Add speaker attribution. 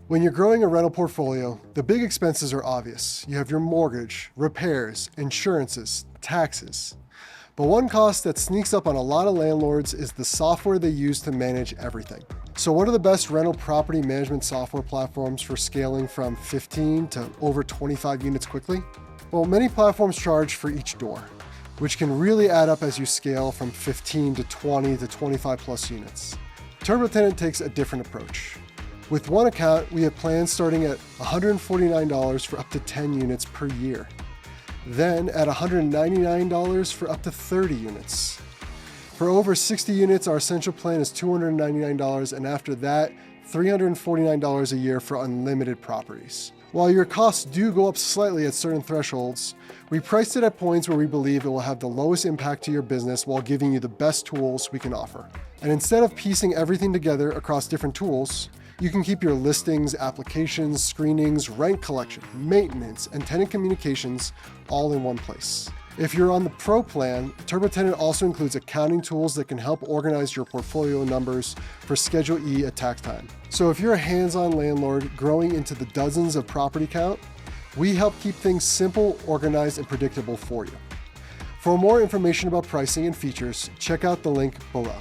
Speaker 1: When you're growing a rental portfolio, the big expenses are obvious. You have your mortgage, repairs, insurances, taxes. But one cost that sneaks up on a lot of landlords is the software they use to manage everything. So what are the best rental property management software platforms for scaling from 15 to over 25 units quickly? Well, many platforms charge for each door, which can really add up as you scale from 15 to 20 to 25 plus units. TurboTenant takes a different approach. With one account, we have plans starting at $149 for up to 10 units per year. Then at $199 for up to 30 units. For over 60 units, our essential plan is $299, and after that, $349 a year for unlimited properties. While your costs do go up slightly at certain thresholds, we priced it at points where we believe it will have the lowest impact to your business while giving you the best tools we can offer. And instead of piecing everything together across different tools, you can keep your listings, applications, screenings, rent collection, maintenance, and tenant communications all in one place. If you're on the Pro plan, TurboTenant also includes accounting tools that can help organize your portfolio numbers for Schedule E at tax time. So if you're a hands-on landlord growing into the dozens of property count, we help keep things simple, organized, and predictable for you. For more information about pricing and features, check out the link below.